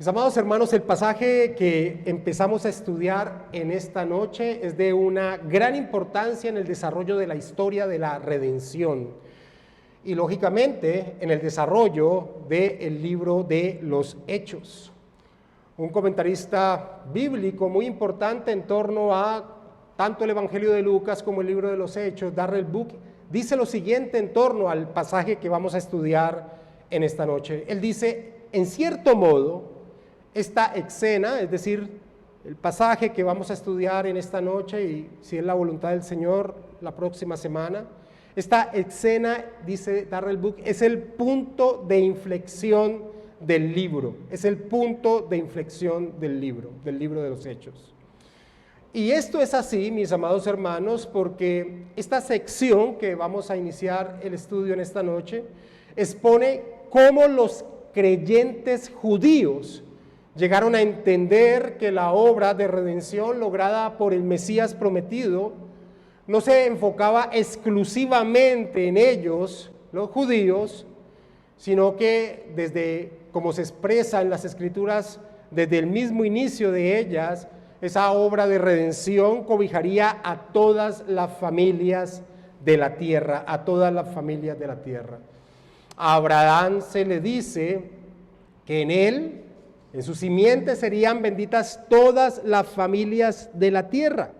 Mis amados hermanos, el pasaje que empezamos a estudiar en esta noche es de una gran importancia en el desarrollo de la historia de la redención y lógicamente en el desarrollo del libro de los Hechos. Un comentarista bíblico muy importante en torno a tanto el Evangelio de Lucas como el libro de los Hechos, Darrell Book, dice lo siguiente en torno al pasaje que vamos a estudiar en esta noche. Él dice, en cierto modo, esta escena, es decir, el pasaje que vamos a estudiar en esta noche y si es la voluntad del Señor la próxima semana, esta escena, dice Darrell Book, es el punto de inflexión del libro, es el punto de inflexión del libro de los Hechos. Y esto es así, mis amados hermanos, porque esta sección que vamos a iniciar el estudio en esta noche expone cómo los creyentes judíos llegaron a entender que la obra de redención lograda por el Mesías prometido no se enfocaba exclusivamente en ellos, los judíos, sino que desde, como se expresa en las Escrituras, desde el mismo inicio de ellas, esa obra de redención cobijaría a todas las familias de la tierra, a todas las familias de la tierra. A Abraham se le dice que en él, en su simiente serían benditas todas las familias de la tierra.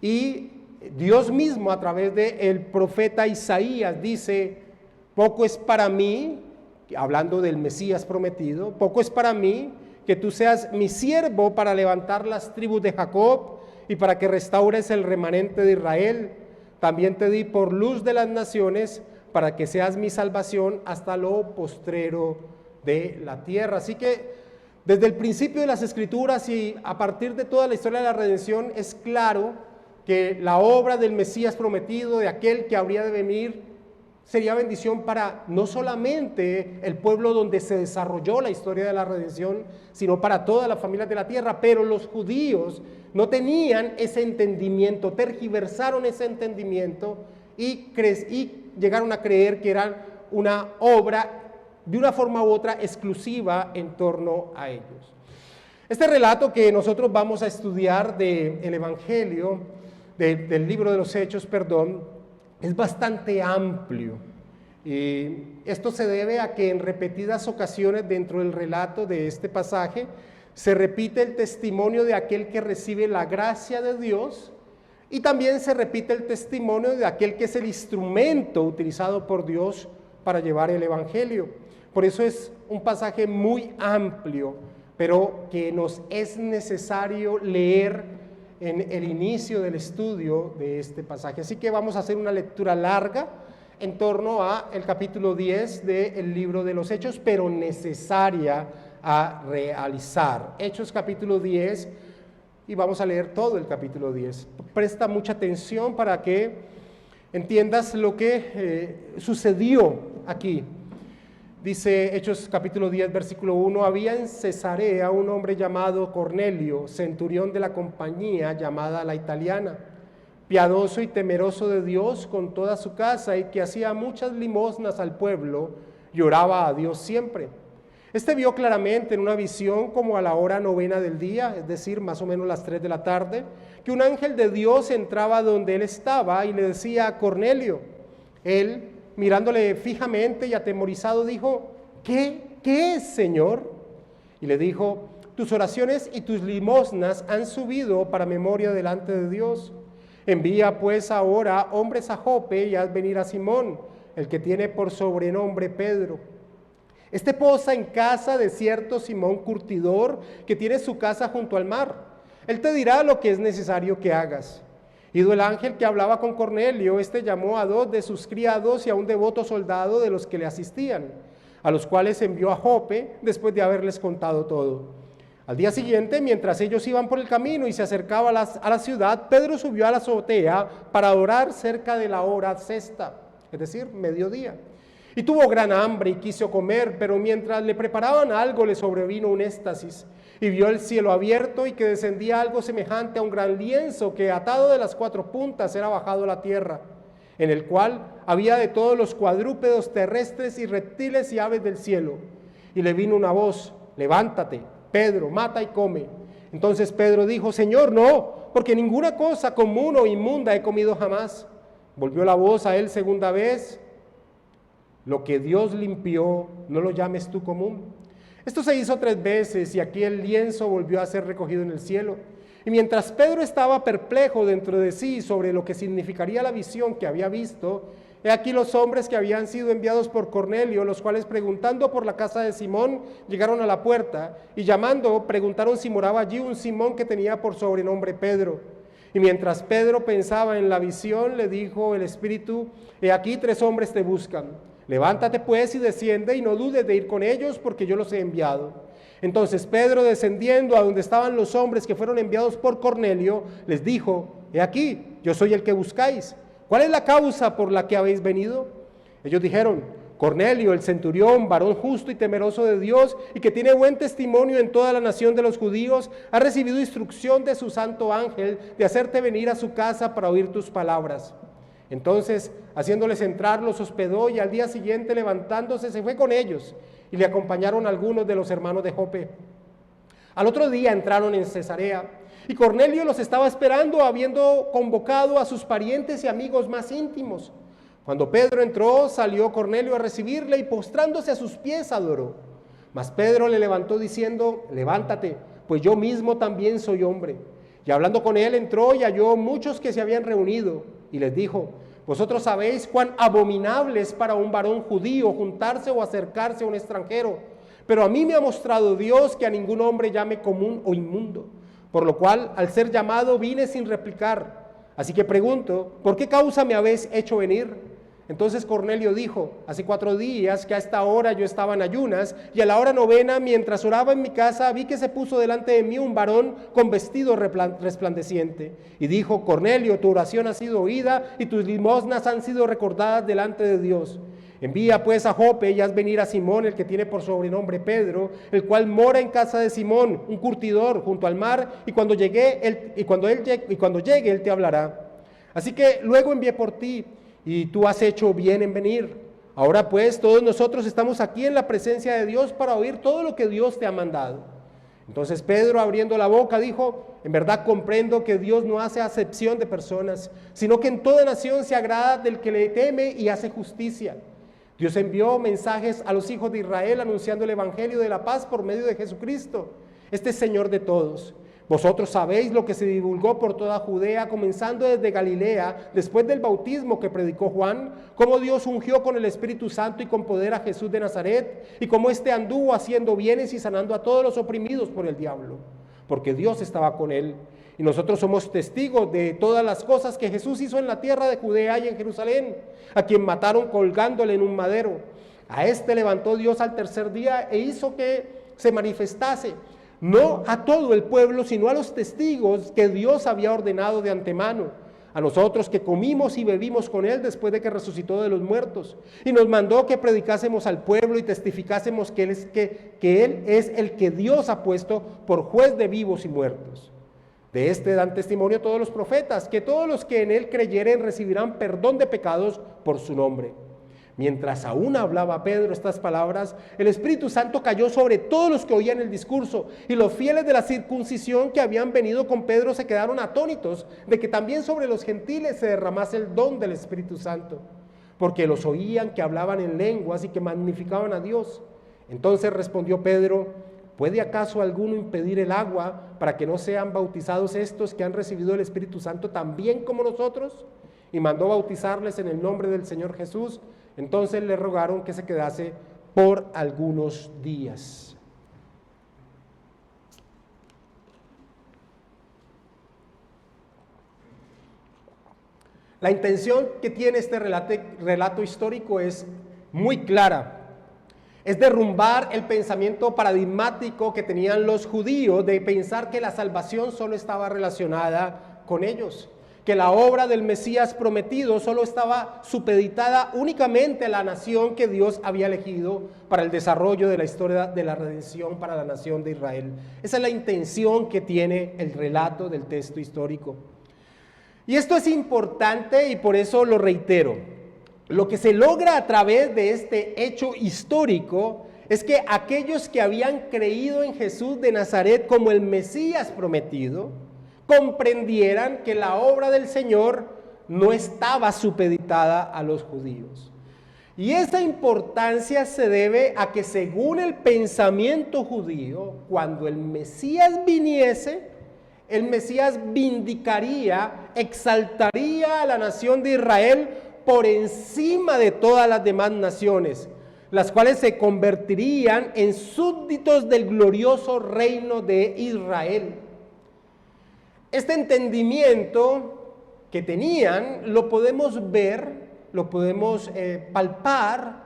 Y Dios mismo a través del profeta Isaías dice, poco es para mí, hablando del Mesías prometido, poco es para mí que tú seas mi siervo para levantar las tribus de Jacob y para que restaures el remanente de Israel. También te di por luz de las naciones para que seas mi salvación hasta lo postrero de la tierra. Así que desde el principio de las Escrituras y a partir de toda la historia de la redención es claro que la obra del Mesías prometido, de aquel que habría de venir, sería bendición para no solamente el pueblo donde se desarrolló la historia de la redención, sino para todas las familias de la tierra. Pero los judíos no tenían ese entendimiento, tergiversaron ese entendimiento y llegaron a creer que era una obra de una forma u otra exclusiva en torno a ellos. Este relato que nosotros vamos a estudiar del Evangelio, del libro de los Hechos, es bastante amplio. Y esto se debe a que en repetidas ocasiones dentro del relato de este pasaje se repite el testimonio de aquel que recibe la gracia de Dios y también se repite el testimonio de aquel que es el instrumento utilizado por Dios para llevar el Evangelio. Por eso es un pasaje muy amplio, pero que nos es necesario leer en el inicio del estudio de este pasaje. Así que vamos a hacer una lectura larga en torno a el capítulo 10 del libro de los Hechos, pero necesaria a realizar. Hechos capítulo 10, y vamos a leer todo el capítulo 10. Presta mucha atención para que entiendas lo que sucedió aquí. Dice Hechos capítulo 10, versículo 1, había en Cesarea un hombre llamado Cornelio, centurión de la compañía llamada la Italiana, piadoso y temeroso de Dios con toda su casa y que hacía muchas limosnas al pueblo y oraba a Dios siempre. Este vio claramente en una visión como a la hora 9 del día, es decir, más o menos las 3 de la tarde, que un ángel de Dios entraba donde él estaba y le decía a Cornelio. Él, mirándole fijamente y atemorizado, dijo, ¿qué es, Señor? Y le dijo, tus oraciones y tus limosnas han subido para memoria delante de Dios. Envía pues ahora hombres a Jope y haz venir a Simón, el que tiene por sobrenombre Pedro. Este posa en casa de cierto Simón curtidor, que tiene su casa junto al mar. Él te dirá lo que es necesario que hagas. Ido el ángel que hablaba con Cornelio, este llamó a 2 de sus criados y a un devoto soldado de los que le asistían, a los cuales envió a Jope después de haberles contado todo. Al día siguiente, mientras ellos iban por el camino y se acercaba a la ciudad, Pedro subió a la azotea para orar cerca de la hora sexta, es decir, mediodía. Y tuvo gran hambre y quiso comer, pero mientras le preparaban algo le sobrevino un éxtasis. Y vio el cielo abierto y que descendía algo semejante a un gran lienzo que atado de las 4 puntas era bajado a la tierra, en el cual había de todos los cuadrúpedos terrestres y reptiles y aves del cielo. Y le vino una voz, levántate, Pedro, mata y come. Entonces Pedro dijo, Señor, no, porque ninguna cosa común o inmunda he comido jamás. Volvió la voz a él segunda vez, lo que Dios limpió, no lo llames tú común. Esto se hizo 3 veces y aquí el lienzo volvió a ser recogido en el cielo. Y mientras Pedro estaba perplejo dentro de sí sobre lo que significaría la visión que había visto, he aquí los hombres que habían sido enviados por Cornelio, los cuales preguntando por la casa de Simón, llegaron a la puerta y llamando, preguntaron si moraba allí un Simón que tenía por sobrenombre Pedro. Y mientras Pedro pensaba en la visión, le dijo el Espíritu, he aquí 3 hombres te buscan. Levántate pues y desciende y no dudes de ir con ellos porque yo los he enviado. Entonces Pedro, descendiendo a donde estaban los hombres que fueron enviados por Cornelio, les dijo, he aquí, yo soy el que buscáis. ¿Cuál es la causa por la que habéis venido? Ellos dijeron, Cornelio, el centurión, varón justo y temeroso de Dios, y que tiene buen testimonio en toda la nación de los judíos, ha recibido instrucción de su santo ángel de hacerte venir a su casa para oír tus palabras. Entonces, haciéndoles entrar, los hospedó y al día siguiente, levantándose, se fue con ellos y le acompañaron algunos de los hermanos de Jope. Al otro día entraron en Cesarea y Cornelio los estaba esperando, habiendo convocado a sus parientes y amigos más íntimos. Cuando Pedro entró, salió Cornelio a recibirle y postrándose a sus pies adoró. Mas Pedro le levantó diciendo, levántate, pues yo mismo también soy hombre. Y hablando con él entró y halló muchos que se habían reunido y les dijo, vosotros sabéis cuán abominable es para un varón judío juntarse o acercarse a un extranjero, pero a mí me ha mostrado Dios que a ningún hombre llame común o inmundo, por lo cual al ser llamado vine sin replicar. Así que pregunto, ¿por qué causa me habéis hecho venir? Entonces Cornelio dijo, hace 4 días que a esta hora yo estaba en ayunas, y a la hora 9, mientras oraba en mi casa, vi que se puso delante de mí un varón con vestido resplandeciente. Y dijo, Cornelio, tu oración ha sido oída, y tus limosnas han sido recordadas delante de Dios. Envía pues a Jope y haz venir a Simón, el que tiene por sobrenombre Pedro, el cual mora en casa de Simón, un curtidor junto al mar, y cuando llegue él te hablará. Así que luego envié por ti, y tú has hecho bien en venir. Ahora pues todos nosotros estamos aquí en la presencia de Dios para oír todo lo que Dios te ha mandado. Entonces Pedro, abriendo la boca, dijo, en verdad comprendo que Dios no hace acepción de personas, sino que en toda nación se agrada del que le teme y hace justicia. Dios envió mensajes a los hijos de Israel anunciando el evangelio de la paz por medio de Jesucristo, este Señor de todos. Vosotros sabéis lo que se divulgó por toda Judea, comenzando desde Galilea, después del bautismo que predicó Juan, cómo Dios ungió con el Espíritu Santo y con poder a Jesús de Nazaret, y cómo éste anduvo haciendo bienes y sanando a todos los oprimidos por el diablo, porque Dios estaba con él. Y nosotros somos testigos de todas las cosas que Jesús hizo en la tierra de Judea y en Jerusalén, a quien mataron colgándole en un madero. A este levantó Dios al 3er día e hizo que se manifestase, no a todo el pueblo, sino a los testigos que Dios había ordenado de antemano, a nosotros que comimos y bebimos con él después de que resucitó de los muertos, y nos mandó que predicásemos al pueblo y testificásemos que él es el que Dios ha puesto por juez de vivos y muertos. De este dan testimonio todos los profetas, que todos los que en él creyeren recibirán perdón de pecados por su nombre. Mientras aún hablaba Pedro estas palabras, el Espíritu Santo cayó sobre todos los que oían el discurso, y los fieles de la circuncisión que habían venido con Pedro se quedaron atónitos de que también sobre los gentiles se derramase el don del Espíritu Santo, porque los oían que hablaban en lenguas y que magnificaban a Dios. Entonces respondió Pedro, ¿puede acaso alguno impedir el agua para que no sean bautizados estos que han recibido el Espíritu Santo también como nosotros? Y mandó bautizarles en el nombre del Señor Jesús. Entonces le rogaron que se quedase por algunos días. La intención que tiene este relato histórico es muy clara. Es derrumbar el pensamiento paradigmático que tenían los judíos de pensar que la salvación solo estaba relacionada con ellos, que la obra del Mesías prometido solo estaba supeditada únicamente a la nación que Dios había elegido para el desarrollo de la historia de la redención para la nación de Israel. Esa es la intención que tiene el relato del texto histórico. Y esto es importante y por eso lo reitero. Lo que se logra a través de este hecho histórico es que aquellos que habían creído en Jesús de Nazaret como el Mesías prometido, comprendieran que la obra del Señor no estaba supeditada a los judíos. Y esa importancia se debe a que según el pensamiento judío, cuando el Mesías viniese, el Mesías vindicaría, exaltaría a la nación de Israel por encima de todas las demás naciones, las cuales se convertirían en súbditos del glorioso reino de Israel. Este entendimiento que tenían lo podemos ver, lo podemos palpar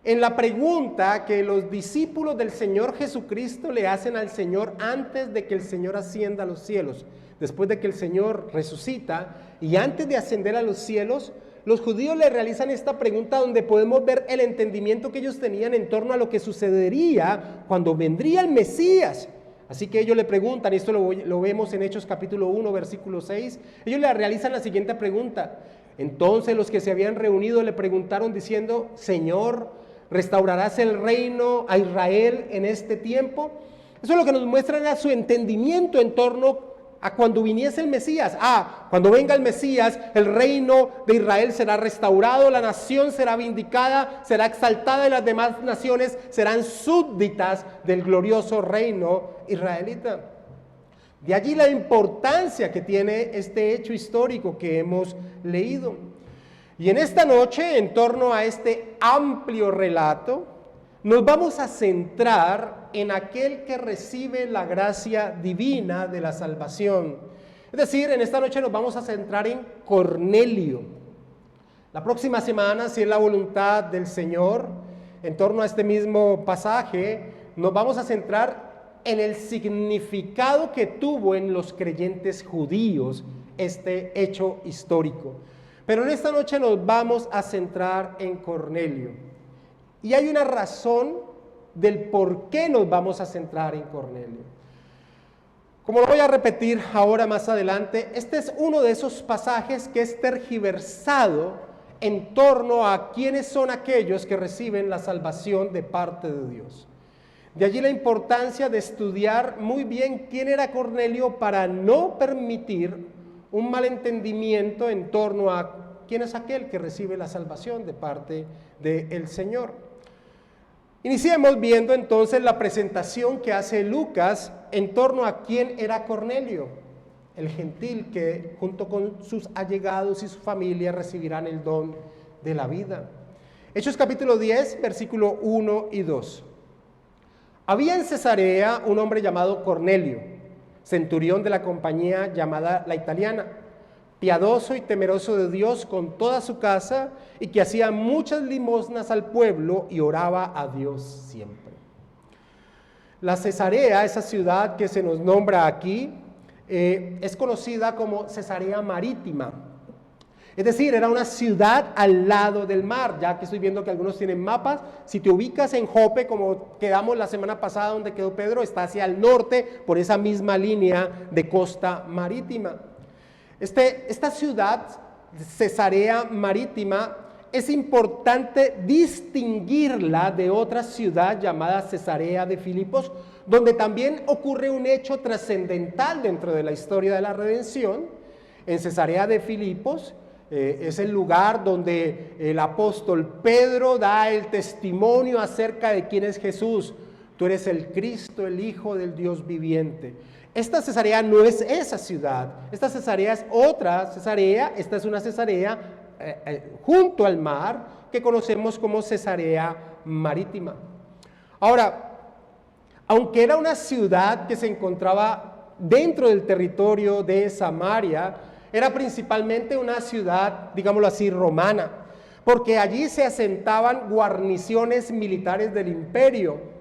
en la pregunta que los discípulos del Señor Jesucristo le hacen al Señor antes de que el Señor ascienda a los cielos. Después de que el Señor resucita y antes de ascender a los cielos, los judíos le realizan esta pregunta donde podemos ver el entendimiento que ellos tenían en torno a lo que sucedería cuando vendría el Mesías. Así que ellos le preguntan, y esto lo vemos en Hechos capítulo 1, versículo 6, ellos le realizan la siguiente pregunta. Entonces los que se habían reunido le preguntaron diciendo, Señor, ¿restaurarás el reino a Israel en este tiempo? Eso es lo que nos muestra era su entendimiento en torno a cuando viniese el Mesías. Cuando venga el Mesías, el reino de Israel será restaurado, la nación será vindicada, será exaltada y las demás naciones serán súbditas del glorioso reino israelita. De allí la importancia que tiene este hecho histórico que hemos leído. Y en esta noche, en torno a este amplio relato, nos vamos a centrar en aquel que recibe la gracia divina de la salvación. Es decir, en esta noche nos vamos a centrar en Cornelio. La próxima semana, si es la voluntad del Señor, en torno a este mismo pasaje, nos vamos a centrar en el significado que tuvo en los creyentes judíos este hecho histórico. Pero en esta noche nos vamos a centrar en Cornelio. Y hay una razón del por qué nos vamos a centrar en Cornelio. Como lo voy a repetir ahora más adelante, este es uno de esos pasajes que es tergiversado en torno a quiénes son aquellos que reciben la salvación de parte de Dios. De allí la importancia de estudiar muy bien quién era Cornelio para no permitir un malentendimiento en torno a quién es aquel que recibe la salvación de parte del Señor. Iniciemos viendo entonces la presentación que hace Lucas en torno a quién era Cornelio, el gentil que junto con sus allegados y su familia recibirán el don de la vida. Hechos capítulo 10, versículo 1 y 2. Había en Cesarea un hombre llamado Cornelio, centurión de la compañía llamada La Italiana, piadoso y temeroso de Dios con toda su casa, y que hacía muchas limosnas al pueblo y oraba a Dios siempre. La Cesarea, esa ciudad que se nos nombra aquí, es conocida como Cesarea Marítima. Es decir, era una ciudad al lado del mar, ya que estoy viendo que algunos tienen mapas. Si te ubicas en Jope, como quedamos la semana pasada donde quedó Pedro, está hacia el norte por esa misma línea de costa marítima. Esta ciudad, Cesarea Marítima, es importante distinguirla de otra ciudad llamada Cesarea de Filipos, donde también ocurre un hecho trascendental dentro de la historia de la redención. En Cesarea de Filipos es el lugar donde el apóstol Pedro da el testimonio acerca de quién es Jesús. Tú eres el Cristo, el Hijo del Dios viviente. Esta Cesarea no es esa ciudad, esta Cesarea es otra Cesarea, esta es una Cesarea junto al mar que conocemos como Cesarea Marítima. Ahora, aunque era una ciudad que se encontraba dentro del territorio de Samaria, era principalmente una ciudad, digámoslo así, romana, porque allí se asentaban guarniciones militares del imperio,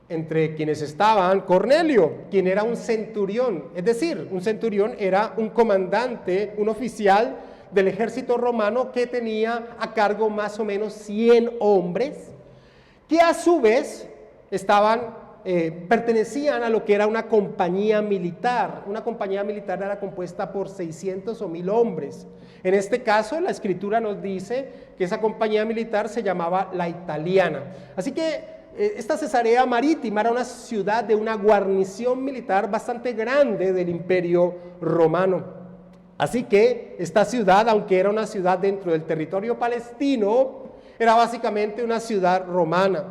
entre quienes estaban Cornelio, quien era un centurión, es decir, un centurión era un comandante, un oficial del ejército romano que tenía a cargo más o menos 100 hombres, que a su vez pertenecían a lo que era una compañía militar. Una compañía militar era compuesta por 600 o 1000 hombres. En este caso, la escritura nos dice que esa compañía militar se llamaba La Italiana. Así que esta Cesarea Marítima era una ciudad de una guarnición militar bastante grande del Imperio Romano. Así que esta ciudad, aunque era una ciudad dentro del territorio palestino, era básicamente una ciudad romana.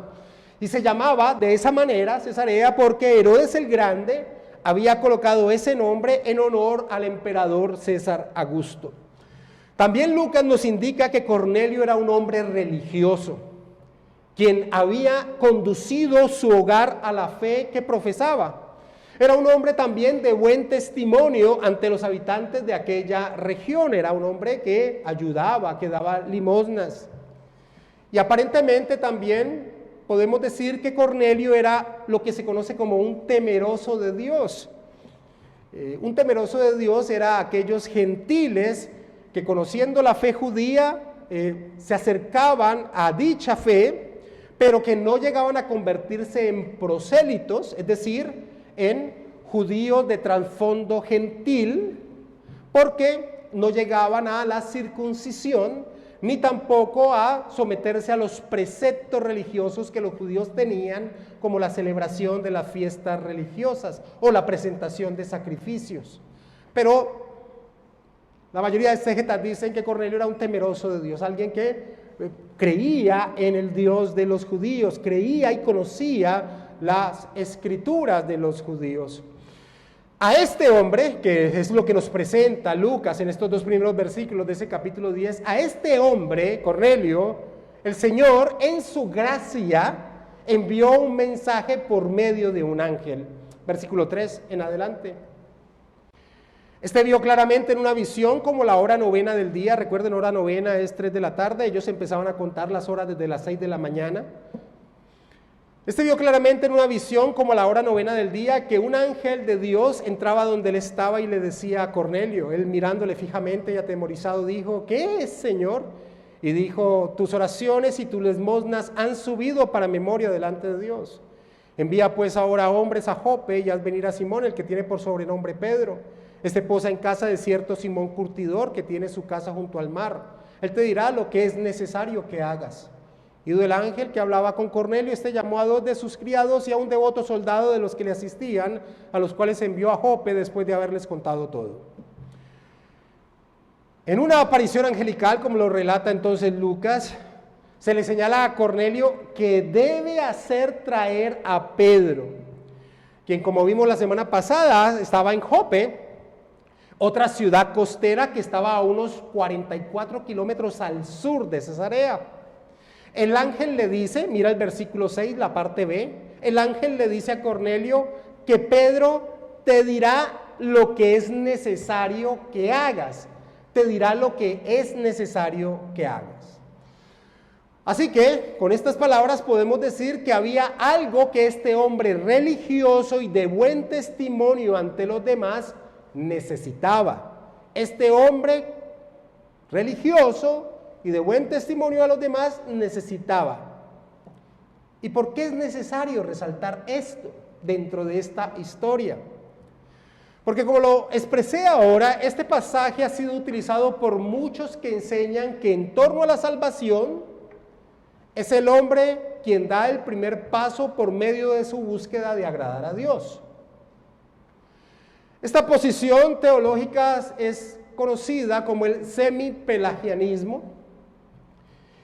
Y se llamaba de esa manera Cesarea porque Herodes el Grande había colocado ese nombre en honor al emperador César Augusto. También Lucas nos indica que Cornelio era un hombre religioso, quien había conducido su hogar a la fe que profesaba. Era un hombre también de buen testimonio ante los habitantes de aquella región. Era un hombre que ayudaba, que daba limosnas. Y aparentemente también podemos decir que Cornelio era lo que se conoce como un temeroso de Dios. Un temeroso de Dios era aquellos gentiles que conociendo la fe judía se acercaban a dicha fe, pero que no llegaban a convertirse en prosélitos, es decir, en judíos de trasfondo gentil, porque no llegaban a la circuncisión, ni tampoco a someterse a los preceptos religiosos que los judíos tenían, como la celebración de las fiestas religiosas o la presentación de sacrificios. Pero la mayoría de exégetas dicen que Cornelio era un temeroso de Dios, alguien que creía en el Dios de los judíos, creía y conocía las escrituras de los judíos. A este hombre, que es lo que nos presenta Lucas en estos dos primeros versículos de ese capítulo 10, a este hombre, Cornelio, el Señor en su gracia envió un mensaje por medio de un ángel. Versículo 3 en adelante. Este vio claramente en una visión como la hora novena del día. Recuerden, hora novena es 3 de la tarde. Ellos empezaban a contar las horas desde las 6 de la mañana. Este vio claramente en una visión como la hora novena del día que un ángel de Dios entraba donde él estaba y le decía a Cornelio. Él mirándole fijamente y atemorizado dijo: ¿qué es, Señor? Y dijo: tus oraciones y tus limosnas han subido para memoria delante de Dios. Envía pues ahora hombres a Jope y haz venir a Simón, el que tiene por sobrenombre Pedro. Este posa en casa de cierto Simón curtidor, que tiene su casa junto al mar. Él te dirá lo que es necesario que hagas. Ido el ángel que hablaba con Cornelio, este llamó a 2 de sus criados y a un devoto soldado de los que le asistían, a los cuales envió a Jope después de haberles contado todo. En una aparición angelical, como lo relata entonces Lucas, se le señala a Cornelio que debe hacer traer a Pedro, quien, como vimos la semana pasada, estaba en Jope, otra ciudad costera que estaba a unos 44 kilómetros al sur de Cesarea. El ángel le dice, mira el versículo 6, la parte B, el ángel le dice a Cornelio que Pedro te dirá lo que es necesario que hagas, te dirá lo que es necesario que hagas. Así que, con estas palabras podemos decir que había algo que este hombre religioso y de buen testimonio ante los demás necesitaba. Este hombre religioso y de buen testimonio a los demás necesitaba. ¿Y por qué es necesario resaltar esto dentro de esta historia? Porque, como lo expresé ahora, este pasaje ha sido utilizado por muchos que enseñan que en torno a la salvación es el hombre quien da el primer paso por medio de su búsqueda de agradar a Dios. Esta posición teológica es conocida como el semipelagianismo,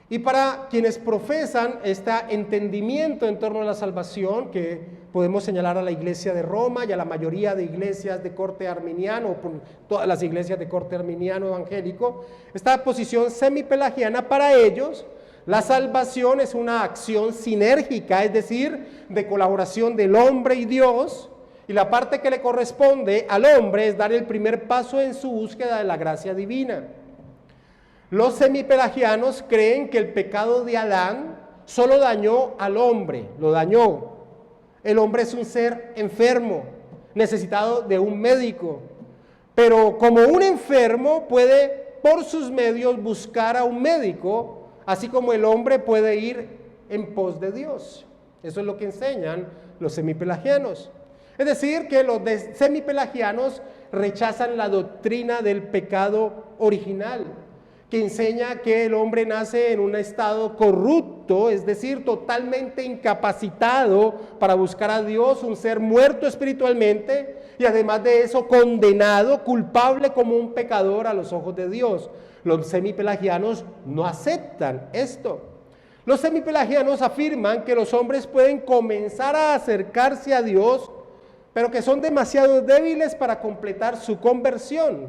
y para quienes profesan este entendimiento en torno a la salvación, que podemos señalar a la Iglesia de Roma y a la mayoría de iglesias de corte arminiano, o por todas las iglesias de corte arminiano evangélico, esta posición semipelagiana, para ellos la salvación es una acción sinérgica, es decir, de colaboración del hombre y Dios, y la parte que le corresponde al hombre es dar el primer paso en su búsqueda de la gracia divina. Los semipelagianos creen que el pecado de Adán solo dañó al hombre, lo dañó. El hombre es un ser enfermo, necesitado de un médico, pero como un enfermo puede por sus medios buscar a un médico, así como el hombre puede ir en pos de Dios. Eso es lo que enseñan los semipelagianos. Es decir, que los semipelagianos rechazan la doctrina del pecado original, que enseña que el hombre nace en un estado corrupto corrupto, es decir, totalmente incapacitado para buscar a Dios, un ser muerto espiritualmente y además de eso condenado, culpable como un pecador a los ojos de Dios. Los semipelagianos no aceptan esto. Los semipelagianos afirman que los hombres pueden comenzar a acercarse a Dios, pero que son demasiado débiles para completar su conversión.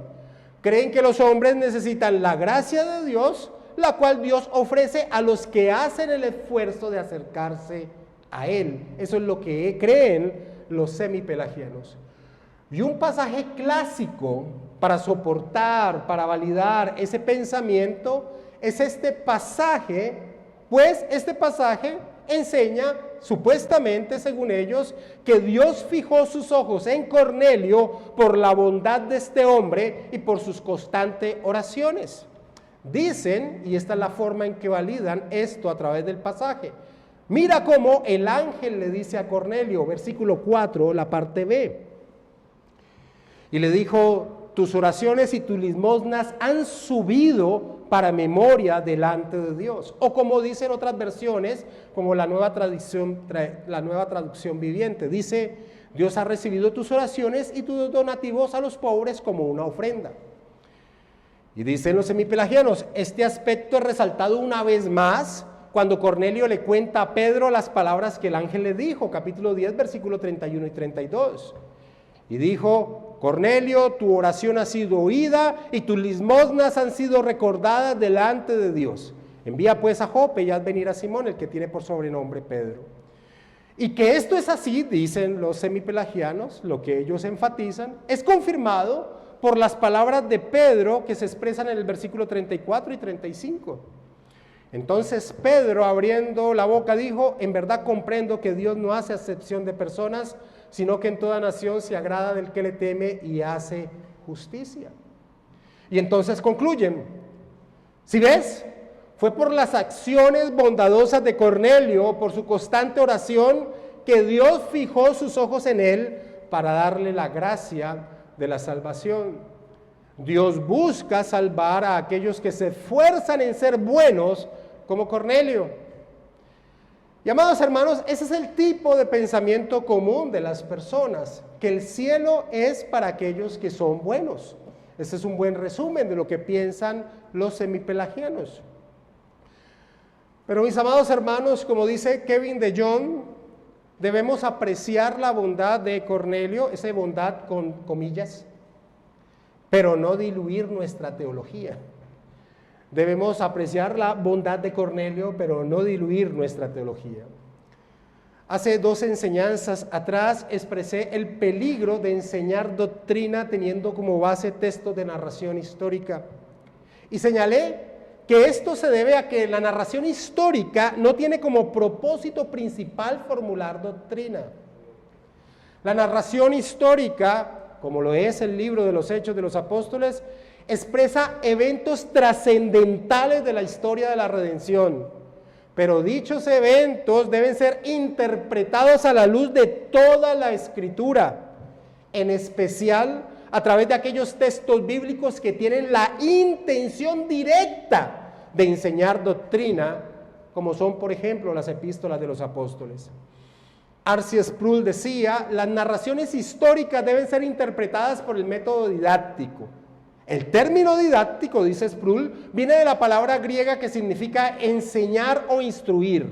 Creen que los hombres necesitan la gracia de Dios, la cual Dios ofrece a los que hacen el esfuerzo de acercarse a Él. Eso es lo que creen los semipelagianos. Y un pasaje clásico para soportar, para validar ese pensamiento, es este pasaje, pues este pasaje enseña, supuestamente según ellos, que Dios fijó sus ojos en Cornelio por la bondad de este hombre y por sus constantes oraciones. Dicen, y esta es la forma en que validan esto a través del pasaje, mira cómo el ángel le dice a Cornelio, versículo 4, la parte B, y le dijo, tus oraciones y tus limosnas han subido para memoria delante de Dios. O como dicen otras versiones, como la nueva traducción viviente, dice, Dios ha recibido tus oraciones y tus donativos a los pobres como una ofrenda. Y dicen los semipelagianos, este aspecto es resaltado una vez más cuando Cornelio le cuenta a Pedro las palabras que el ángel le dijo, capítulo 10, versículo 31 y 32. Y dijo, Cornelio, tu oración ha sido oída y tus limosnas han sido recordadas delante de Dios. Envía pues a Jope y haz venir a Simón, el que tiene por sobrenombre Pedro. Y que esto es así, dicen los semipelagianos, lo que ellos enfatizan, es confirmado por las palabras de Pedro que se expresan en el versículo 34 y 35. Entonces Pedro, abriendo la boca, dijo, en verdad comprendo que Dios no hace acepción de personas, sino que en toda nación se agrada del que le teme y hace justicia. Y entonces concluyen, ¿sí ves? Fue por las acciones bondadosas de Cornelio, por su constante oración, que Dios fijó sus ojos en él para darle la gracia de la salvación. Dios busca salvar a aquellos que se esfuerzan en ser buenos, como Cornelio. Y amados hermanos, ese es el tipo de pensamiento común de las personas, que el cielo es para aquellos que son buenos. Ese es un buen resumen de lo que piensan los semipelagianos. Pero mis amados hermanos, como dice Kevin de Jong, debemos apreciar la bondad de Cornelio, esa bondad con comillas, pero no diluir nuestra teología. Debemos apreciar la bondad de Cornelio, pero no diluir nuestra teología. Hace 2 enseñanzas atrás expresé el peligro de enseñar doctrina teniendo como base textos de narración histórica. Y señalé que esto se debe a que la narración histórica no tiene como propósito principal formular doctrina. La narración histórica, como lo es el libro de los Hechos de los Apóstoles, expresa eventos trascendentales de la historia de la redención, pero dichos eventos deben ser interpretados a la luz de toda la Escritura, en especial a través de aquellos textos bíblicos que tienen la intención directa de enseñar doctrina, como son, por ejemplo, las epístolas de los apóstoles. R.C. Sproul decía, las narraciones históricas deben ser interpretadas por el método didáctico. El término didáctico, dice Sproul, viene de la palabra griega que significa enseñar o instruir.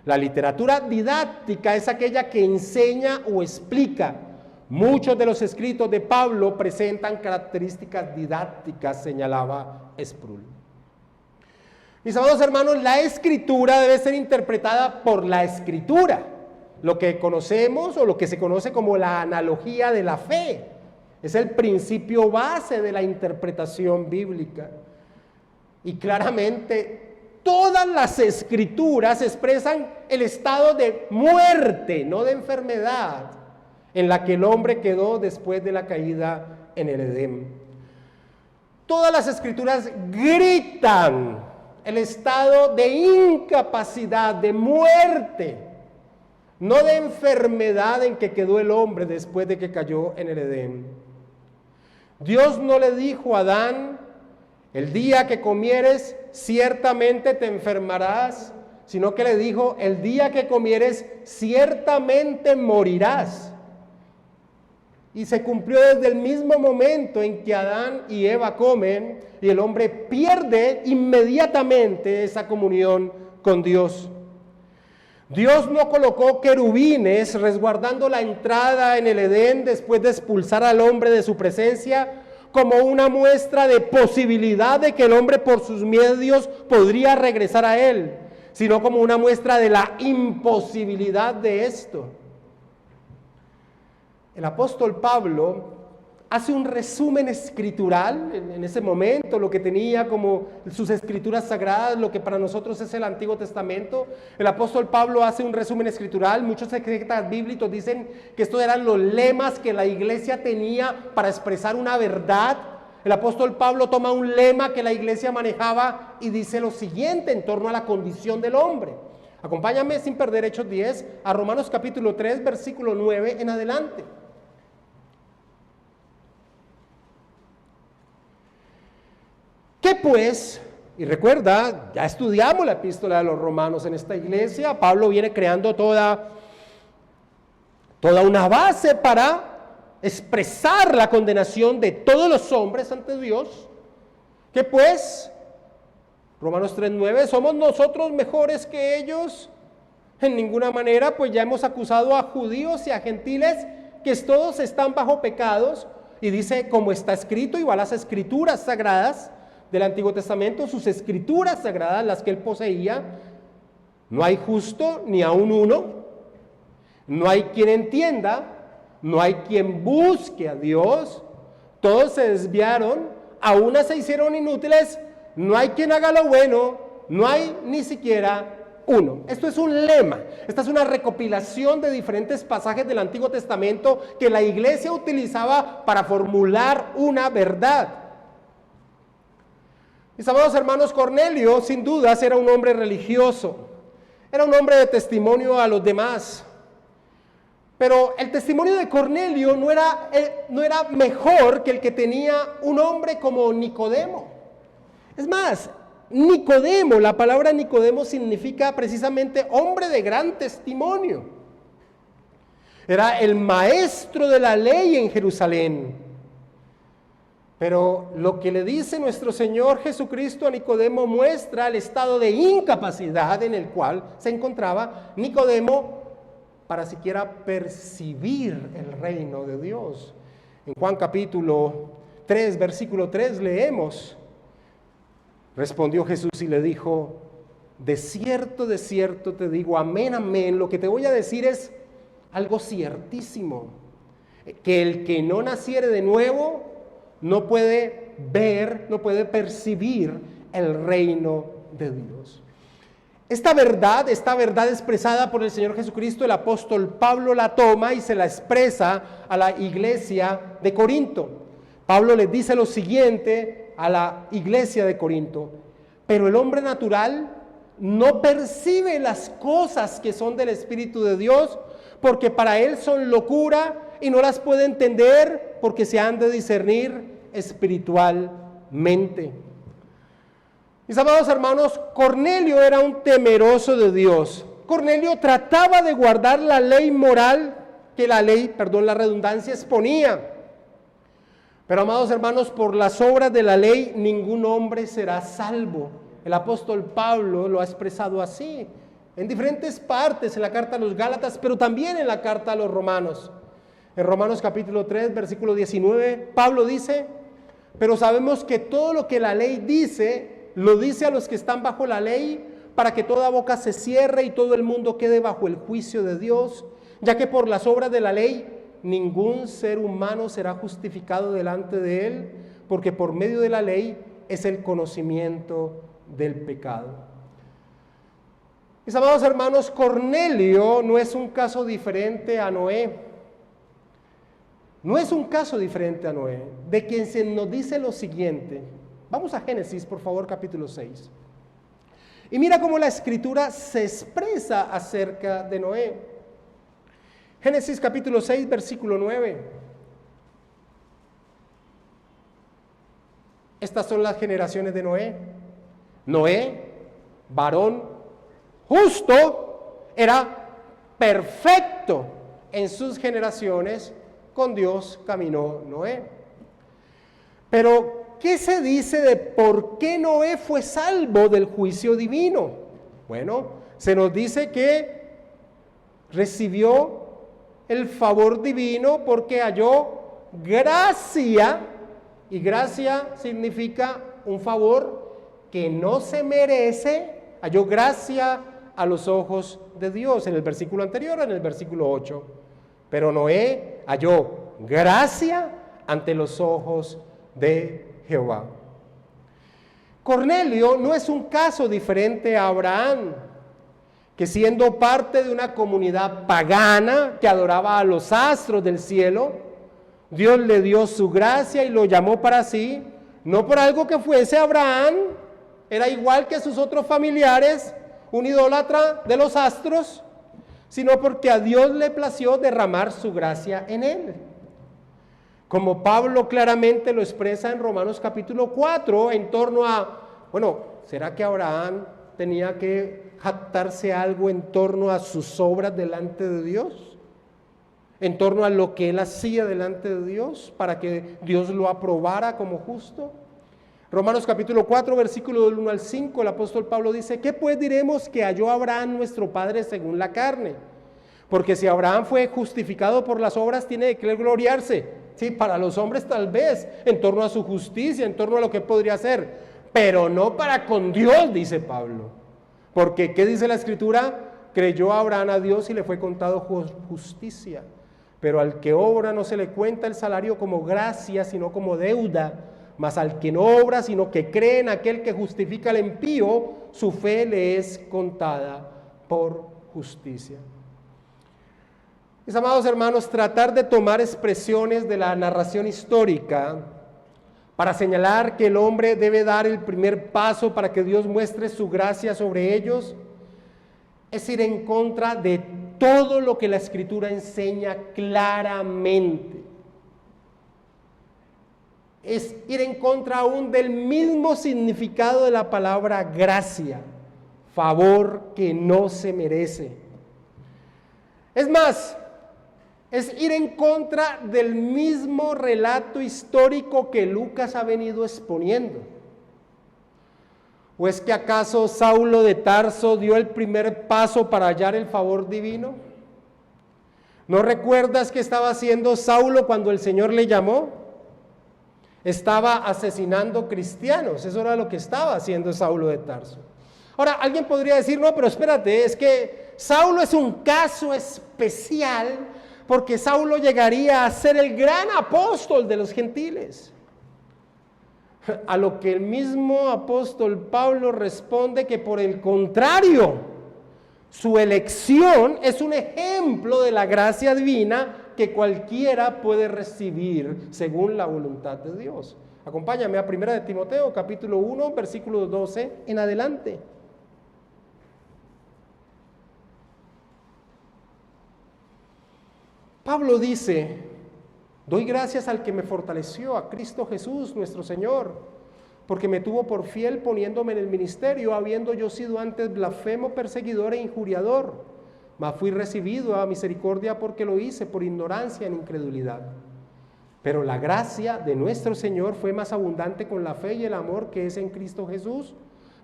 La literatura didáctica es aquella que enseña o explica. Muchos de los escritos de Pablo presentan características didácticas, señalaba Sproul. Mis amados hermanos, la escritura debe ser interpretada por la escritura, lo que conocemos o lo que se conoce como la analogía de la fe. Es el principio base de la interpretación bíblica. Y claramente todas las escrituras expresan el estado de muerte, no de enfermedad, en la que el hombre quedó después de la caída en el Edén. Todas las escrituras gritan el estado de incapacidad, de muerte, no de enfermedad en que quedó el hombre después de que cayó en el Edén. Dios no le dijo a Adán, el día que comieres, ciertamente te enfermarás, sino que le dijo: el día que comieres, ciertamente morirás. Y se cumplió desde el mismo momento en que Adán y Eva comen y el hombre pierde inmediatamente esa comunión con Dios. Dios no colocó querubines resguardando la entrada en el Edén después de expulsar al hombre de su presencia como una muestra de posibilidad de que el hombre por sus medios podría regresar a él, sino como una muestra de la imposibilidad de esto. El apóstol Pablo hace un resumen escritural en ese momento, lo que tenía como sus escrituras sagradas, lo que para nosotros es el Antiguo Testamento. El apóstol Pablo hace un resumen escritural. Muchos exegetas bíblicos dicen que estos eran los lemas que la iglesia tenía para expresar una verdad. El apóstol Pablo toma un lema que la iglesia manejaba y dice lo siguiente en torno a la condición del hombre. Acompáñame sin perder Hechos 10 a Romanos capítulo 3, versículo 9 en adelante. ¿Qué pues? Y recuerda, ya estudiamos la epístola de los Romanos en esta iglesia. Pablo viene creando toda una base para expresar la condenación de todos los hombres ante Dios. ¿Qué pues? Romanos 3:9, ¿somos nosotros mejores que ellos? En ninguna manera, pues ya hemos acusado a judíos y a gentiles que todos están bajo pecados. Y dice, como está escrito, y va a las escrituras sagradas del Antiguo Testamento, sus escrituras sagradas, las que él poseía: no hay justo ni aun uno, no hay quien entienda, no hay quien busque a Dios, todos se desviaron, a unas se hicieron inútiles, no hay quien haga lo bueno, no hay ni siquiera uno. Esto es un lema, esta es una recopilación de diferentes pasajes del Antiguo Testamento que la iglesia utilizaba para formular una verdad. Mis amados hermanos, Cornelio sin dudas era un hombre religioso, era un hombre de testimonio a los demás, pero el testimonio de Cornelio no era mejor que el que tenía un hombre como Nicodemo. Es más, Nicodemo, la palabra Nicodemo significa precisamente hombre de gran testimonio. Era el maestro de la ley en Jerusalén. Pero lo que le dice nuestro Señor Jesucristo a Nicodemo muestra el estado de incapacidad en el cual se encontraba Nicodemo para siquiera percibir el reino de Dios. En Juan capítulo 3, versículo 3 leemos: respondió Jesús y le dijo: de cierto te digo, amén, amén, lo que te voy a decir es algo ciertísimo, que el que no naciere de nuevo no puede ver, no puede percibir el reino de Dios. Esta verdad expresada por el Señor Jesucristo, el apóstol Pablo la toma y se la expresa a la iglesia de Corinto. Pablo les dice lo siguiente a la iglesia de Corinto: pero el hombre natural no percibe las cosas que son del Espíritu de Dios, porque para él son locura y no las puede entender, porque se han de discernir espiritualmente. Mis amados hermanos, Cornelio era un temeroso de Dios. Cornelio trataba de guardar la ley moral que la redundancia exponía. Pero amados hermanos, por las obras de la ley ningún hombre será salvo. El apóstol Pablo lo ha expresado así en diferentes partes, en la carta a los Gálatas, pero también en la carta a los Romanos. En Romanos capítulo 3, versículo 19, Pablo dice: pero sabemos que todo lo que la ley dice, lo dice a los que están bajo la ley, para que toda boca se cierre y todo el mundo quede bajo el juicio de Dios, ya que por las obras de la ley ningún ser humano será justificado delante de él, porque por medio de la ley es el conocimiento del pecado. Mis amados hermanos, Cornelio no es un caso diferente a Noé. No es un caso diferente a Noé, de quien se nos dice lo siguiente. Vamos a Génesis, por favor, capítulo 6. Y mira cómo la escritura se expresa acerca de Noé. Génesis capítulo 6, versículo 9. Estas son las generaciones de Noé. Noé, varón justo, era perfecto en sus generaciones, con Dios caminó Noé. Pero, ¿qué se dice de por qué Noé fue salvo del juicio divino? Bueno, se nos dice que recibió el favor divino porque halló gracia, y gracia significa un favor que no se merece, halló gracia a los ojos de Dios, en el versículo anterior, en el versículo 8. Pero Noé halló gracia ante los ojos de Jehová. Cornelio no es un caso diferente a Abraham, que siendo parte de una comunidad pagana que adoraba a los astros del cielo, Dios le dio su gracia y lo llamó para sí, no por algo que fuese Abraham, era igual que sus otros familiares, un idólatra de los astros, sino porque a Dios le plació derramar su gracia en él. Como Pablo claramente lo expresa en Romanos capítulo 4, en torno a, bueno, ¿será que Abraham tenía que jactarse algo en torno a sus obras delante de Dios? En torno a lo que él hacía delante de Dios, para que Dios lo aprobara como justo. Romanos capítulo 4, versículo del 1 al 5, el apóstol Pablo dice: ¿qué pues diremos que halló Abraham nuestro padre según la carne? Porque si Abraham fue justificado por las obras, tiene de qué gloriarse. Sí, para los hombres tal vez, en torno a su justicia, en torno a lo que podría hacer, pero no para con Dios, dice Pablo. Porque, ¿qué dice la Escritura? Creyó Abraham a Dios y le fue contado justicia. Pero al que obra no se le cuenta el salario como gracia, sino como deuda. Mas al que no obra, sino que cree en aquel que justifica al impío, su fe le es contada por justicia. Mis amados hermanos, tratar de tomar expresiones de la narración histórica para señalar que el hombre debe dar el primer paso para que Dios muestre su gracia sobre ellos, es ir en contra de todo lo que la Escritura enseña claramente. Es ir en contra aún del mismo significado de la palabra gracia, favor que no se merece. Es más, es ir en contra del mismo relato histórico que Lucas ha venido exponiendo. ¿O es que acaso Saulo de Tarso dio el primer paso para hallar el favor divino? ¿No recuerdas qué estaba haciendo Saulo cuando el Señor le llamó? Estaba asesinando cristianos, eso era lo que estaba haciendo Saulo de Tarso. Ahora, alguien podría decir, no, pero espérate, es que Saulo es un caso especial porque Saulo llegaría a ser el gran apóstol de los gentiles. A lo que el mismo apóstol Pablo responde que por el contrario, su elección es un ejemplo de la gracia divina que cualquiera puede recibir según la voluntad de Dios. Acompáñame a 1 de Timoteo, capítulo 1, versículo 12 en adelante. Pablo dice: doy gracias al que me fortaleció, a Cristo Jesús nuestro Señor, porque me tuvo por fiel poniéndome en el ministerio, habiendo yo sido antes blasfemo, perseguidor e injuriador, mas fui recibido a misericordia porque lo hice por ignorancia en incredulidad. Pero la gracia de nuestro Señor fue más abundante con la fe y el amor que es en Cristo Jesús,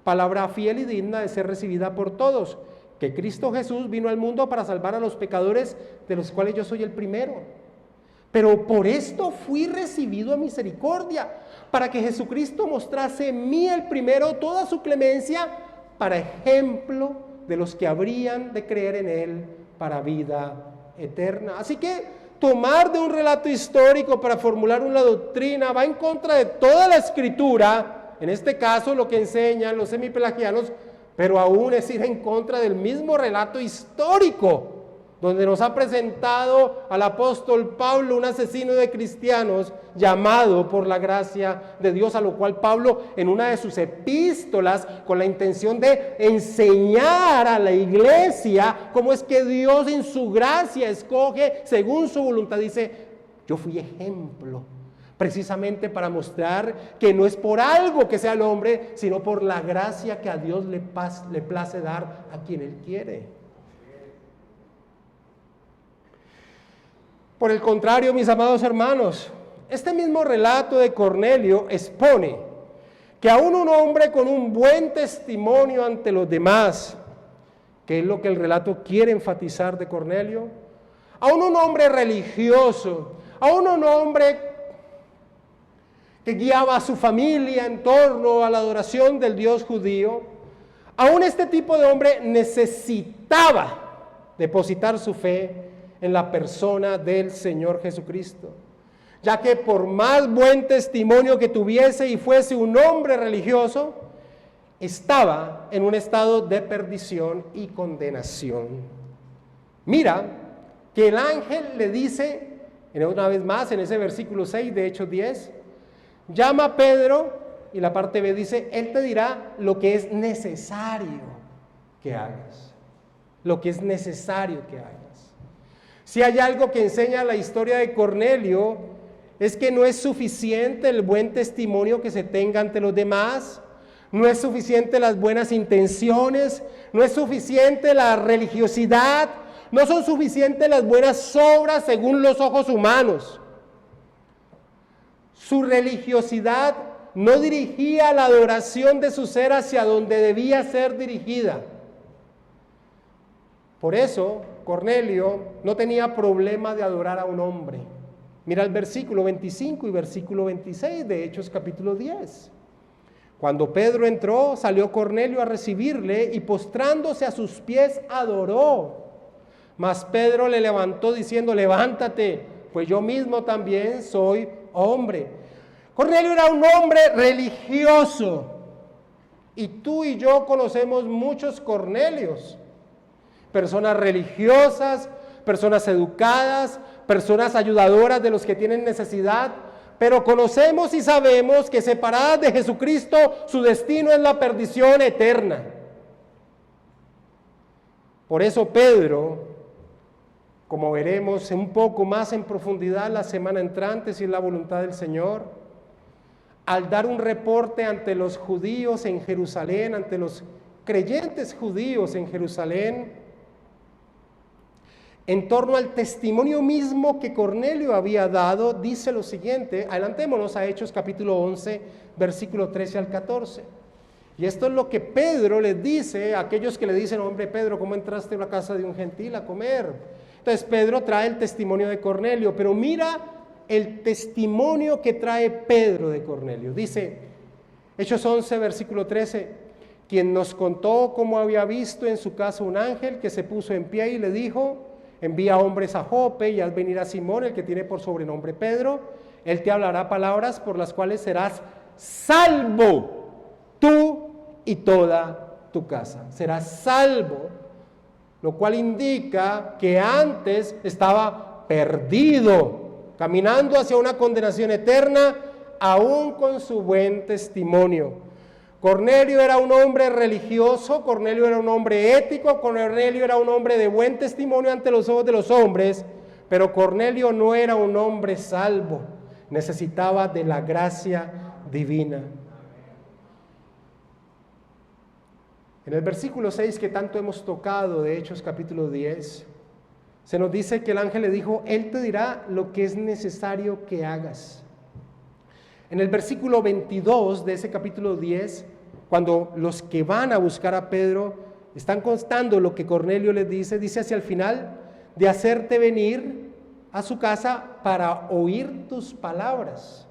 palabra fiel y digna de ser recibida por todos, que Cristo Jesús vino al mundo para salvar a los pecadores, de los cuales yo soy el primero. Pero por esto fui recibido a misericordia, para que Jesucristo mostrase en mí el primero toda su clemencia, para ejemplo de los que habrían de creer en Él para vida eterna. Así que tomar de un relato histórico para formular una doctrina va en contra de toda la Escritura, en este caso lo que enseñan los semipelagianos, pero aún es ir en contra del mismo relato histórico, donde nos ha presentado al apóstol Pablo, un asesino de cristianos, llamado por la gracia de Dios, a lo cual Pablo en una de sus epístolas, con la intención de enseñar a la iglesia cómo es que Dios en su gracia escoge según su voluntad, dice: yo fui ejemplo precisamente para mostrar que no es por algo que sea el hombre, sino por la gracia que a Dios le place dar a quien Él quiere. Por el contrario, mis amados hermanos, este mismo relato de Cornelio expone que aún un hombre con un buen testimonio ante los demás, que es lo que el relato quiere enfatizar de Cornelio, aún un hombre religioso, aún un hombre que guiaba a su familia en torno a la adoración del Dios judío, aún este tipo de hombre necesitaba depositar su fe en la persona del Señor Jesucristo, ya que por más buen testimonio que tuviese y fuese un hombre religioso, estaba en un estado de perdición y condenación. Mira que el ángel le dice, una vez más en ese versículo 6 de Hechos 10, llama a Pedro, y la parte B dice, él te dirá lo que es necesario que hagas. Lo que es necesario que hagas. Si hay algo que enseña la historia de Cornelio, es que no es suficiente el buen testimonio que se tenga ante los demás, no es suficiente las buenas intenciones, no es suficiente la religiosidad, no son suficientes las buenas obras según los ojos humanos. Su religiosidad no dirigía la adoración de su ser hacia donde debía ser dirigida. Por eso, Cornelio no tenía problema de adorar a un hombre. Mira el versículo 25 y versículo 26 de Hechos capítulo 10. Cuando Pedro entró, salió Cornelio a recibirle y postrándose a sus pies adoró. Mas Pedro le levantó diciendo, levántate, pues yo mismo también soy hombre. Cornelio era un hombre religioso. Y tú y yo conocemos muchos Cornelios. Personas religiosas, personas educadas, personas ayudadoras de los que tienen necesidad, pero conocemos y sabemos que separadas de Jesucristo, su destino es la perdición eterna. Por eso Pedro, como veremos un poco más en profundidad la semana entrante, si es la voluntad del Señor, al dar un reporte ante los judíos en Jerusalén, ante los creyentes judíos en Jerusalén, en torno al testimonio mismo que Cornelio había dado, dice lo siguiente, adelantémonos a Hechos capítulo 11, versículo 13 al 14. Y esto es lo que Pedro les dice a aquellos que le dicen, hombre Pedro, ¿cómo entraste a la casa de un gentil a comer? Entonces Pedro trae el testimonio de Cornelio, pero mira el testimonio que trae Pedro de Cornelio. Dice, Hechos 11, versículo 13, quien nos contó cómo había visto en su casa un ángel que se puso en pie y le dijo, envía hombres a Jope y haz venir a Simón, el que tiene por sobrenombre Pedro. Él te hablará palabras por las cuales serás salvo, tú y toda tu casa. Serás salvo, lo cual indica que antes estaba perdido, caminando hacia una condenación eterna, aún con su buen testimonio. Cornelio era un hombre religioso, Cornelio era un hombre ético, Cornelio era un hombre de buen testimonio ante los ojos de los hombres, pero Cornelio no era un hombre salvo, necesitaba de la gracia divina. En el versículo 6 que tanto hemos tocado de Hechos capítulo 10, se nos dice que el ángel le dijo, él te dirá lo que es necesario que hagas. En el versículo 22 de ese capítulo 10, cuando los que van a buscar a Pedro están constando lo que Cornelio les dice, dice hacia el final, de hacerte venir a su casa para oír tus palabras.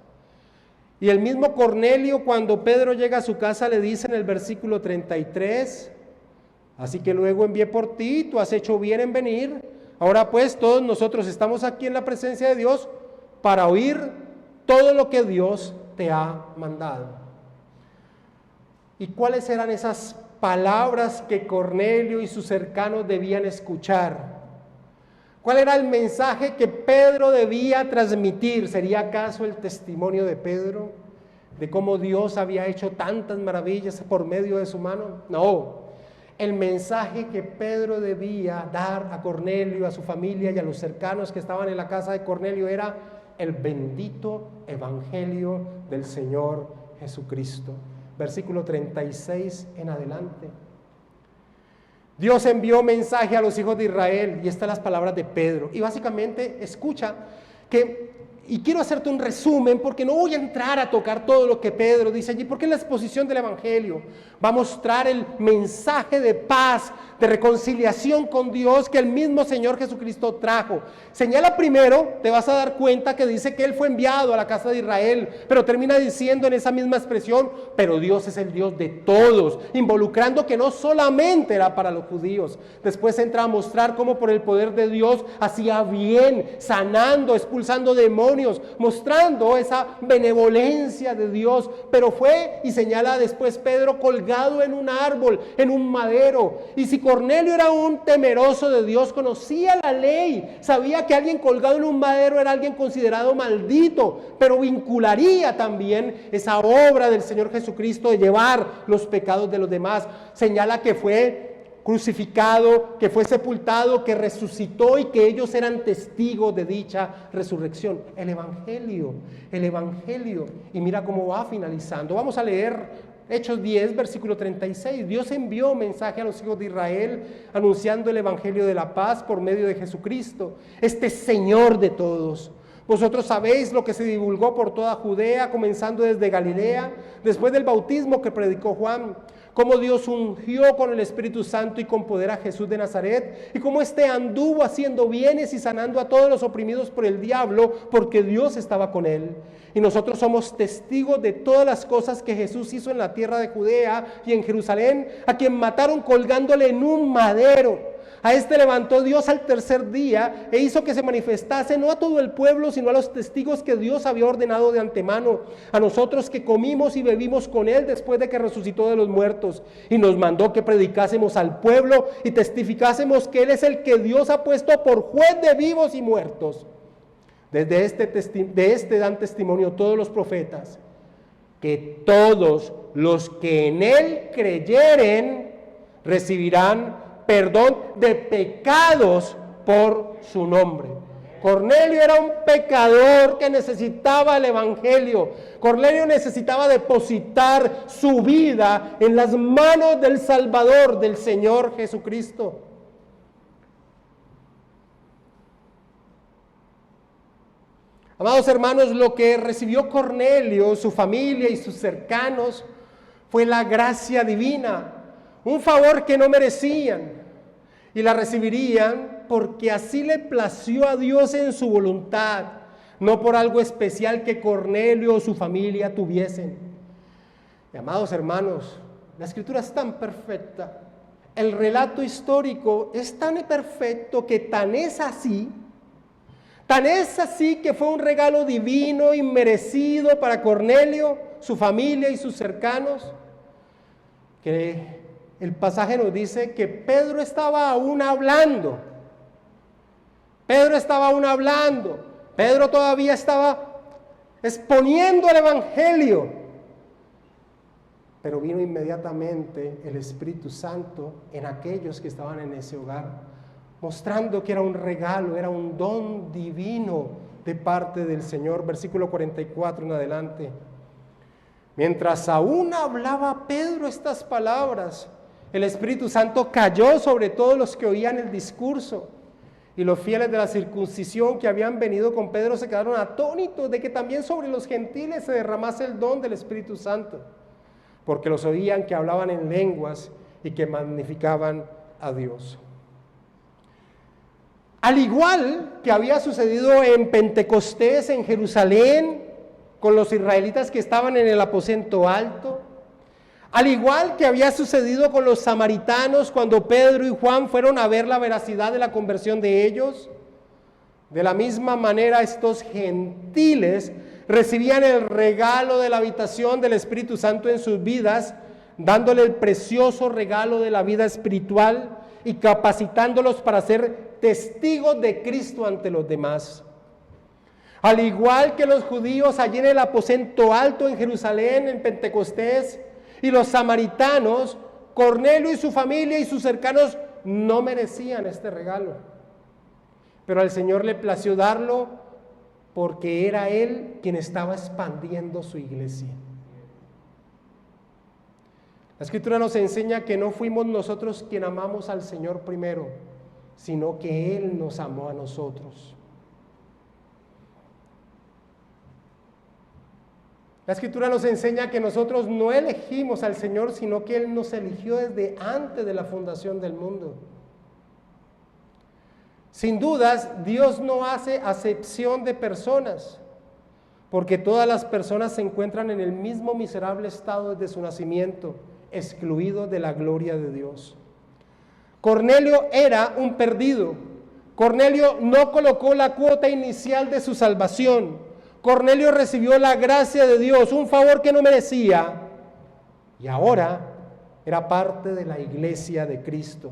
Y el mismo Cornelio, cuando Pedro llega a su casa, le dice en el versículo 33, así que luego envié por ti, tú has hecho bien en venir, ahora pues todos nosotros estamos aquí en la presencia de Dios para oír todo lo que Dios te ha mandado. ¿Y cuáles eran esas palabras que Cornelio y sus cercanos debían escuchar? ¿Cuál era el mensaje que Pedro debía transmitir? ¿Sería acaso el testimonio de Pedro de cómo Dios había hecho tantas maravillas por medio de su mano? No, el mensaje que Pedro debía dar a Cornelio, a su familia y a los cercanos que estaban en la casa de Cornelio era el bendito evangelio del Señor Jesucristo. Versículo 36 en adelante. Dios envió mensaje a los hijos de Israel, y estas las palabras de Pedro. Y básicamente, escucha y quiero hacerte un resumen porque no voy a entrar a tocar todo lo que Pedro dice allí, porque en la exposición del Evangelio va a mostrar el mensaje de paz, de reconciliación con Dios que el mismo Señor Jesucristo trajo. Señala primero, te vas a dar cuenta que dice que Él fue enviado a la casa de Israel, pero termina diciendo en esa misma expresión, pero Dios es el Dios de todos, involucrando que no solamente era para los judíos. Después entra a mostrar cómo por el poder de Dios hacía bien, sanando, expulsando demonios, mostrando esa benevolencia de Dios. Pero fue, y señala después Pedro, colgado en un árbol, en un madero. Y si Cornelio era un temeroso de Dios, conocía la ley, sabía que alguien colgado en un madero era alguien considerado maldito, pero vincularía también esa obra del Señor Jesucristo de llevar los pecados de los demás. Señala que fue crucificado, que fue sepultado, que resucitó y que ellos eran testigos de dicha resurrección. El Evangelio. Y mira cómo va finalizando. Vamos a leer Hechos 10, versículo 36. Dios envió mensaje a los hijos de Israel anunciando el Evangelio de la paz por medio de Jesucristo, este Señor de todos. Vosotros sabéis lo que se divulgó por toda Judea, comenzando desde Galilea, después del bautismo que predicó Juan, cómo Dios ungió con el Espíritu Santo y con poder a Jesús de Nazaret, y cómo éste anduvo haciendo bienes y sanando a todos los oprimidos por el diablo, porque Dios estaba con él. Y nosotros somos testigos de todas las cosas que Jesús hizo en la tierra de Judea y en Jerusalén, a quien mataron colgándole en un madero. A este levantó Dios al tercer día e hizo que se manifestase no a todo el pueblo, sino a los testigos que Dios había ordenado de antemano, a nosotros que comimos y bebimos con él después de que resucitó de los muertos, y nos mandó que predicásemos al pueblo y testificásemos que él es el que Dios ha puesto por juez de vivos y muertos. De este dan testimonio todos los profetas, que todos los que en él creyeren recibirán perdón de pecados por su nombre. Cornelio era un pecador que necesitaba el Evangelio. Cornelio necesitaba depositar su vida en las manos del Salvador, del Señor Jesucristo. Amados hermanos, lo que recibió Cornelio, su familia y sus cercanos fue la gracia divina, un favor que no merecían, y la recibirían porque así le plació a Dios en su voluntad, no por algo especial que Cornelio o su familia tuviesen. Y amados hermanos, la Escritura es tan perfecta, el relato histórico es tan perfecto que tan es así que fue un regalo divino, inmerecido para Cornelio, su familia y sus cercanos, que el pasaje nos dice que Pedro estaba aún hablando. Pedro todavía estaba exponiendo el Evangelio. Pero vino inmediatamente el Espíritu Santo en aquellos que estaban en ese hogar, mostrando que era un regalo, era un don divino de parte del Señor. Versículo 44 en adelante. Mientras aún hablaba Pedro estas palabras, el Espíritu Santo cayó sobre todos los que oían el discurso, y los fieles de la circuncisión que habían venido con Pedro se quedaron atónitos de que también sobre los gentiles se derramase el don del Espíritu Santo, porque los oían que hablaban en lenguas y que magnificaban a Dios. Al igual que había sucedido en Pentecostés, en Jerusalén, con los israelitas que estaban en el aposento alto, al igual que había sucedido con los samaritanos cuando Pedro y Juan fueron a ver la veracidad de la conversión de ellos, de la misma manera estos gentiles recibían el regalo de la habitación del Espíritu Santo en sus vidas, dándole el precioso regalo de la vida espiritual y capacitándolos para ser testigos de Cristo ante los demás. Al igual que los judíos allí en el aposento alto en Jerusalén, en Pentecostés, y los samaritanos, Cornelio y su familia y sus cercanos no merecían este regalo. Pero al Señor le plació darlo porque era Él quien estaba expandiendo su iglesia. La Escritura nos enseña que no fuimos nosotros quien amamos al Señor primero, sino que Él nos amó a nosotros. La Escritura nos enseña que nosotros no elegimos al Señor, sino que Él nos eligió desde antes de la fundación del mundo. Sin dudas, Dios no hace acepción de personas, porque todas las personas se encuentran en el mismo miserable estado desde su nacimiento, excluidos de la gloria de Dios. Cornelio era un perdido. Cornelio no colocó la cuota inicial de su salvación. Cornelio recibió la gracia de Dios, un favor que no merecía, y ahora era parte de la iglesia de Cristo.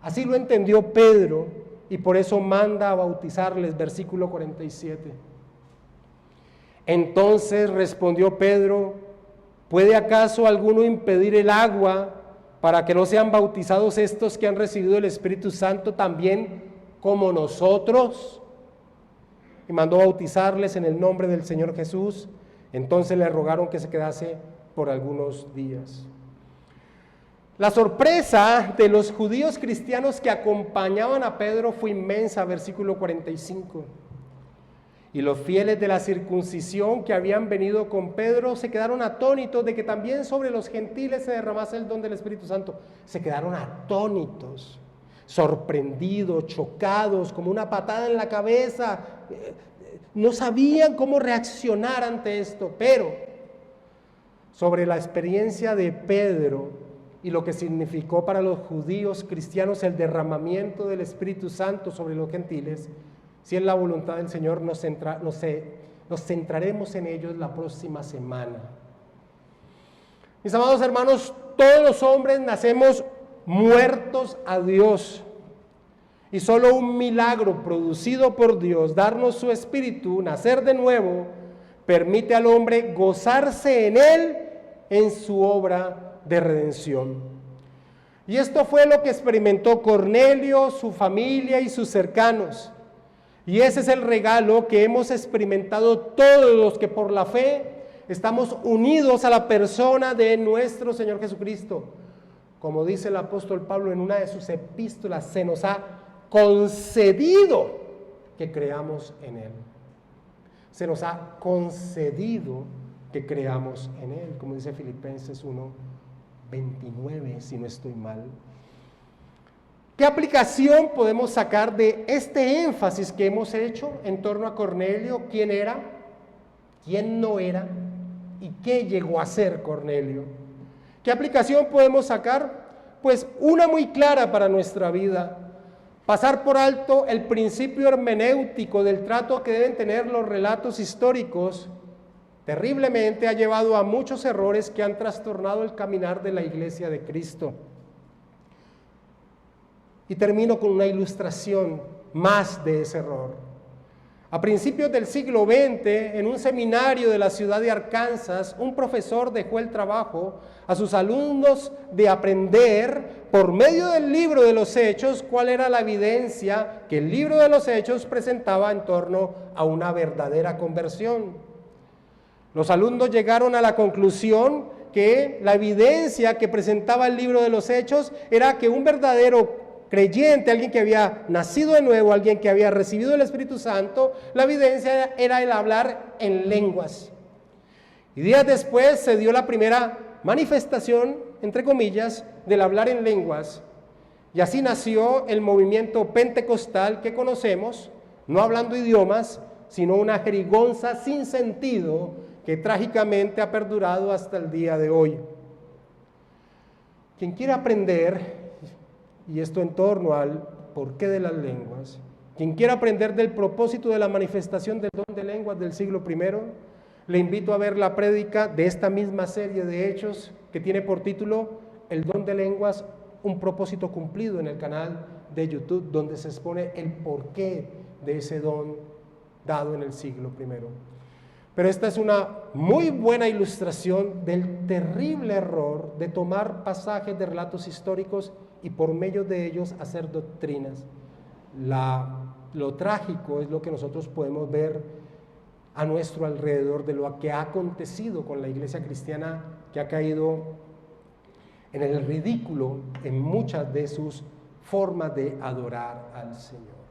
Así lo entendió Pedro, y por eso manda a bautizarles, versículo 47. Entonces respondió Pedro: ¿puede acaso alguno impedir el agua para que no sean bautizados estos que han recibido el Espíritu Santo también como nosotros? Y mandó bautizarles en el nombre del Señor Jesús. Entonces le rogaron que se quedase por algunos días. La sorpresa de los judíos cristianos que acompañaban a Pedro fue inmensa, versículo 45. Y los fieles de la circuncisión que habían venido con Pedro se quedaron atónitos de que también sobre los gentiles se derramase el don del Espíritu Santo. Se quedaron atónitos, sorprendidos, chocados, como una patada en la cabeza. No sabían cómo reaccionar ante esto, pero sobre la experiencia de Pedro y lo que significó para los judíos cristianos el derramamiento del Espíritu Santo sobre los gentiles, si es la voluntad del Señor, nos centraremos en ellos la próxima semana. Mis amados hermanos, todos los hombres nacemos muertos a Dios, y solo un milagro producido por Dios, darnos su Espíritu, nacer de nuevo, permite al hombre gozarse en Él, en su obra de redención. Y esto fue lo que experimentó Cornelio, su familia y sus cercanos. Y ese es el regalo que hemos experimentado todos los que por la fe estamos unidos a la persona de nuestro Señor Jesucristo. Como dice el apóstol Pablo en una de sus epístolas, se nos ha concedido que creamos en Él. Se nos ha concedido que creamos en Él, como dice Filipenses 1:29, si no estoy mal. ¿Qué aplicación podemos sacar de este énfasis que hemos hecho en torno a Cornelio? ¿Quién era? ¿Quién no era? ¿Y qué llegó a ser Cornelio? ¿Qué aplicación podemos sacar? Pues una muy clara para nuestra vida. Pasar por alto el principio hermenéutico del trato que deben tener los relatos históricos terriblemente ha llevado a muchos errores que han trastornado el caminar de la iglesia de Cristo. Y termino con una ilustración más de ese error. A principios del siglo XX, en un seminario de la ciudad de Arkansas, un profesor dejó el trabajo a sus alumnos de aprender por medio del libro de los Hechos cuál era la evidencia que el libro de los Hechos presentaba en torno a una verdadera conversión. Los alumnos llegaron a la conclusión que la evidencia que presentaba el libro de los Hechos era que un verdadero creyente, alguien que había nacido de nuevo, alguien que había recibido el Espíritu Santo, la evidencia era el hablar en lenguas. Y días después se dio la primera manifestación, entre comillas, del hablar en lenguas. Y así nació el movimiento pentecostal que conocemos, no hablando idiomas, sino una jerigonza sin sentido que trágicamente ha perdurado hasta el día de hoy. Quien quiera aprender, y esto en torno al porqué de las lenguas, quien quiera aprender del propósito de la manifestación del don de lenguas del siglo I, le invito a ver la prédica de esta misma serie de hechos que tiene por título El don de lenguas, un propósito cumplido, en el canal de YouTube, donde se expone el porqué de ese don dado en el siglo I. Pero esta es una muy buena ilustración del terrible error de tomar pasajes de relatos históricos y por medio de ellos hacer doctrinas. La Lo trágico es lo que nosotros podemos ver a nuestro alrededor de lo que ha acontecido con la iglesia cristiana, que ha caído en el ridículo en muchas de sus formas de adorar al Señor.